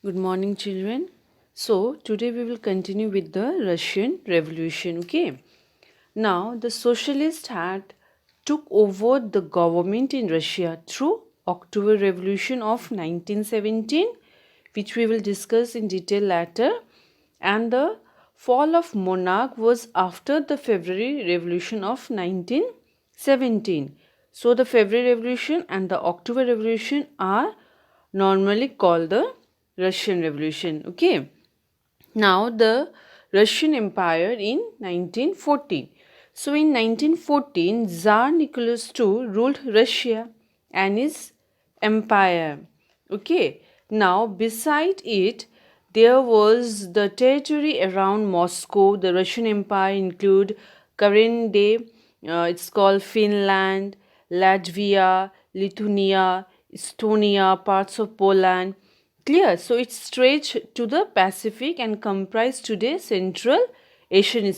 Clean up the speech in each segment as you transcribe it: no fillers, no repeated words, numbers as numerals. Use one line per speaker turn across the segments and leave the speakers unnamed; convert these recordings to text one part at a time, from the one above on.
Good morning, children. So, today we will continue with the Russian Revolution. Okay. Now, the socialists had took over the government in Russia through October Revolution of 1917, which we will discuss in detail later, and the fall of monarch was after the February Revolution of 1917. So, the February Revolution and the October Revolution are normally called the Russian Revolution. Okay. Now the Russian Empire in 1914. So in 1914, Tsar Nicholas II ruled Russia and his empire. Okay. Now beside it, there was the territory around Moscow. The Russian Empire include current day, it's called Finland, Latvia, Lithuania, Estonia, parts of Poland. Clear. So it stretched to the Pacific and comprised today Central Asian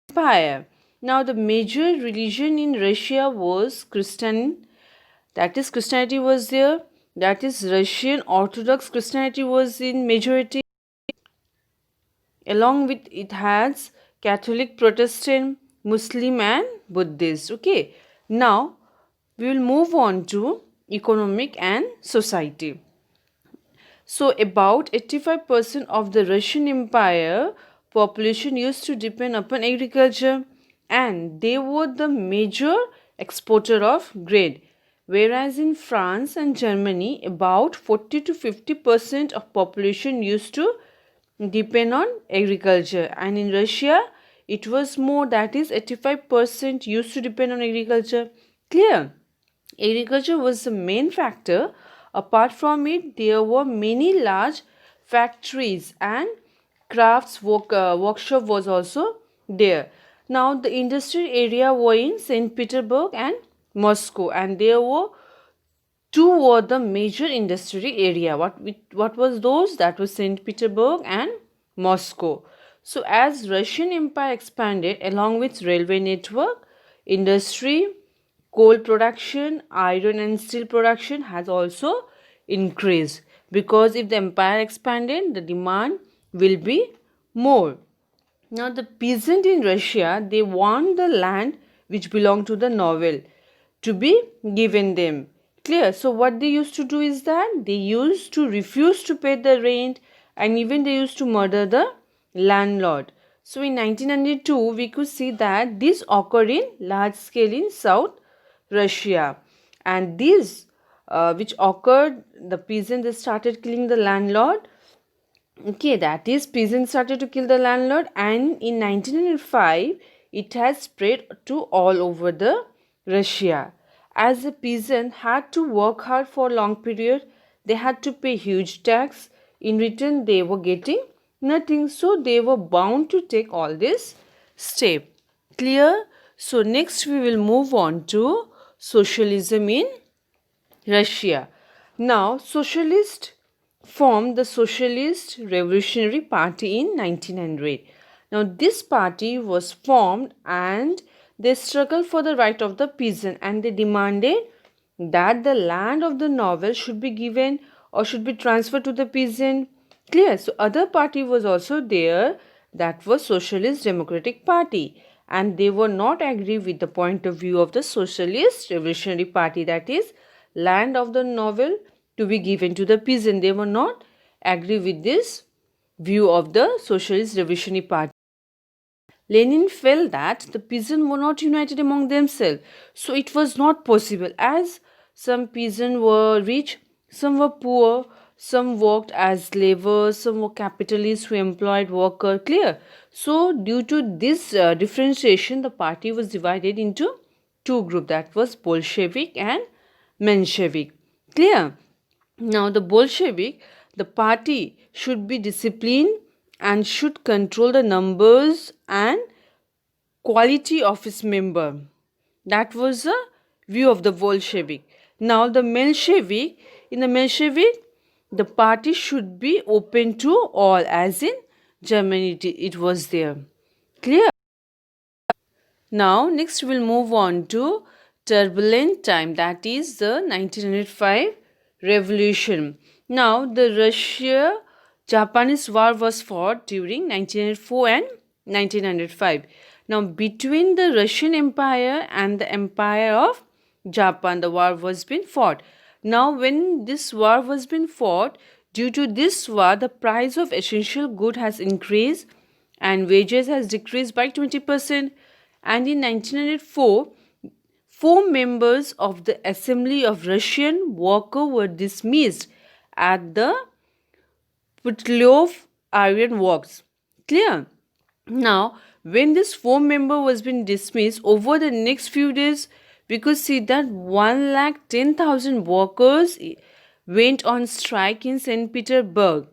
Empire. Now the major religion in Russia was Christian. That is Christianity was there. That is Russian Orthodox Christianity was in majority. Along with it has Catholic, Protestant, Muslim and Buddhist. Okay. Now we will move on to economic and society. So about 85% of the Russian Empire population used to depend upon agriculture, and they were the major exporter of grain. Whereas in France and Germany, about 40 to 50% of population used to depend on agriculture, and in Russia it was more, that is 85% used to depend on agriculture. Clear? Agriculture was the main factor. Apart from it, there were many large factories and workshop was also there. Now, the industrial area were in St. Petersburg and Moscow, and there were two were the major industrial area. What was those? That was St. Petersburg and Moscow. So, as Russian Empire expanded along with railway network, industry, coal production, iron and steel production has also increased, because if the empire expanded, the demand will be more. Now the peasant in Russia, they want the land which belonged to the noble to be given them. Clear? So what they used to do is that they used to refuse to pay the rent, and even they used to murder the landlord. So in 1902, we could see that this occurred in large scale in South Russia, and these which occurred, the peasants they started killing the landlord. Okay, that is peasants started to kill the landlord, and in 1905 it has spread to all over the Russia. As the peasant had to work hard for a long period, they had to pay huge tax. In return, they were getting nothing, so they were bound to take all this step. Clear? So next we will move on to socialism in Russia. Now, socialists formed the Socialist Revolutionary Party in 1900. Now, this party was formed and they struggled for the right of the peasant, and they demanded that the land of the noble should be given or should be transferred to the peasant. Clear? So, other party was also there, that was Socialist Democratic Party, and they were not agree with the point of view of the Socialist Revolutionary Party, that is land of the noble to be given to the peasant. They were not agree with this view of the Socialist Revolutionary Party. Lenin felt that the peasants were not united among themselves, so it was not possible, as some peasants were rich, some were poor, some worked as laborers, some were capitalists who employed workers. Clear? So, due to this differentiation, the party was divided into two groups, that was Bolshevik and Menshevik. Clear? Now, the Bolshevik, the party should be disciplined and should control the numbers and quality of its member. That was the view of the Bolshevik. Now, the Menshevik, in the Menshevik, the party should be open to all, as in Germany it was there. Clear? Now, next we'll move on to turbulent time, that is the 1905 revolution. Now, the Russia Japanese war was fought during 1904 and 1905. Now, between the Russian Empire and the Empire of Japan, the war was being fought. Now, when this war was being fought, due to this war, the price of essential good has increased and wages has decreased by 20%. And in 1904, four members of the Assembly of Russian Workers were dismissed at the Putliov Iron Works. Clear? Now, when this four member was been dismissed over the next few days, we could see that 1,10,000 workers went on strike in St. Petersburg,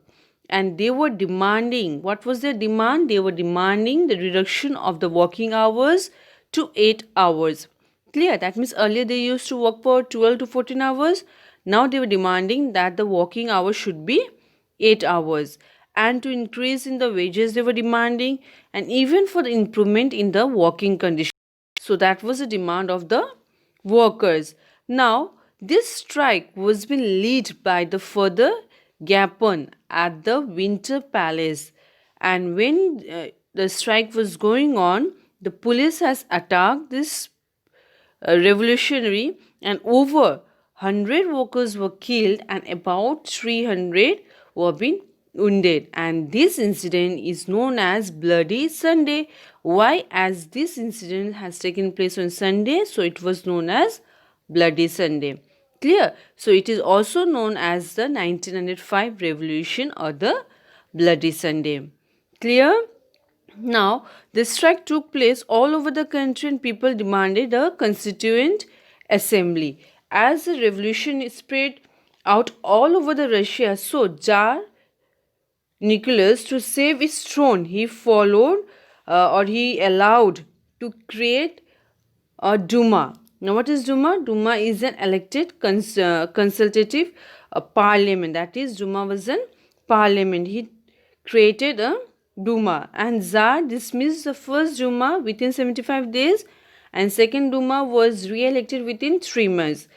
and they were demanding, what was their demand? They were demanding the reduction of the working hours to 8 hours. Clear? That means earlier they used to work for 12 to 14 hours. Now they were demanding that the working hours should be 8 hours, and to increase in the wages they were demanding, and even for the improvement in the working conditions. So that was the demand of the workers. Now this strike was being led by the Father Gapon at the Winter Palace, and when the strike was going on, the police has attacked this revolutionary, and over 100 workers were killed and about 300 were being wounded, and this incident is known as Bloody Sunday. Why? As this incident has taken place on Sunday, so it was known as Bloody Sunday. Clear? So it is also known as the 1905 revolution or the Bloody Sunday. Clear? Now, the strike took place all over the country and people demanded a constituent assembly. As the revolution spread out all over the Russia, so Tsar Nicholas, to save his throne, he allowed to create a Duma. Now, what is Duma? Duma is an elected consultative parliament. That is, Duma was an parliament. He created a Duma, and Tsar dismissed the first Duma within 75 days, and second Duma was re-elected within 3 months.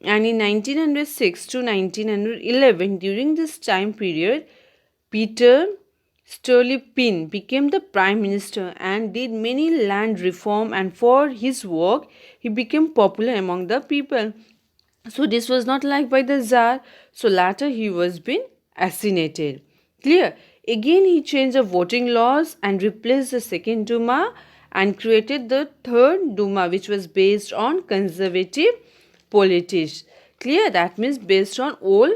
And in 1906 to 1911, during this time period, Peter Stolypin became the prime minister and did many land reform, and for his work he became popular among the people. So this was not liked by the Tsar, so later he was being assassinated. Clear? Again he changed the voting laws and replaced the second Duma and created the third Duma, which was based on conservative politics. Clear? That means based on old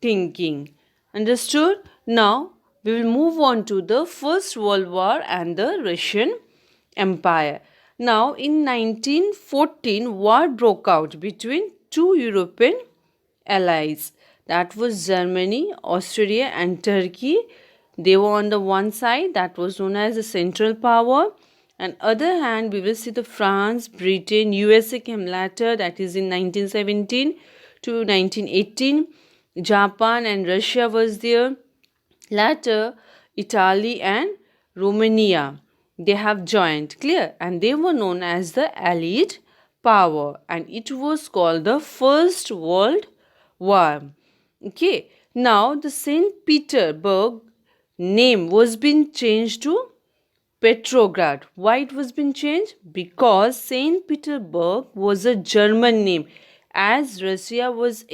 thinking. Understood? Now we will move on to the First World War and the Russian Empire. Now in 1914, war broke out between two European allies. That was Germany, Austria and Turkey. They were on the one side, that was known as the Central Power. On the other hand, we will see the France, Britain, USA came later, that is in 1917 to 1918. Japan and Russia was there. Later, Italy and Romania, they have joined. Clear? And they were known as the Allied power, and it was called the First World War. Okay. Now the St. Petersburg name was being changed to Petrograd. Why it was being changed? Because St. Petersburg was a German name, as Russia was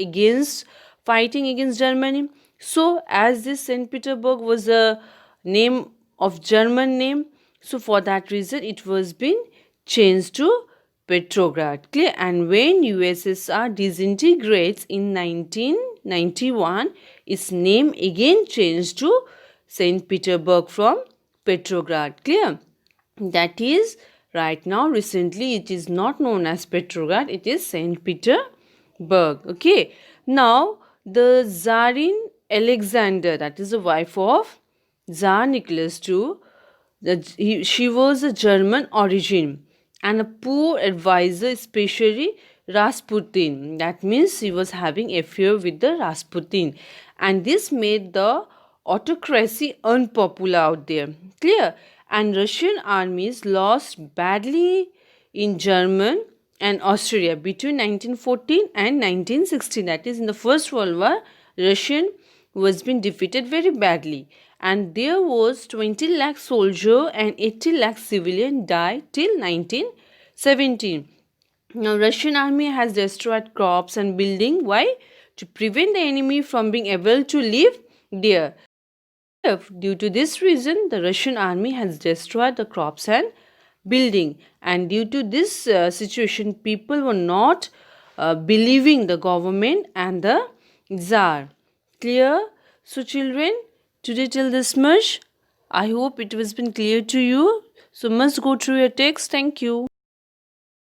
fighting against Germany. So as this St. Petersburg was a name of German name, so for that reason it was being changed to Petrograd. Clear? And when USSR disintegrates in 1991, its name again changed to St. Petersburg from Petrograd. Clear? That is, right now recently it is not known as Petrograd, it is St. Petersburg. Okay. Now the Tsarin Alexander, that is the wife of Tsar Nicholas II, she was a German origin and a poor advisor, especially Rasputin. That means he was having affair with the Rasputin, and this made the autocracy unpopular out there. Clear? And Russian armies lost badly in German and Austria between 1914 and 1916. That is, in the First World War, Russian was been defeated very badly, and there was 20 lakh soldier and 80 lakh civilian died till 1917. Now, Russian army has destroyed crops and building. Why? To prevent the enemy from being able to live there. Due to this reason, the Russian army has destroyed the crops and building. And due to this situation, people were not believing the government and the Tsar. Clear? So, children, today till this much. I hope it has been clear to you. So, must go through your text. Thank you.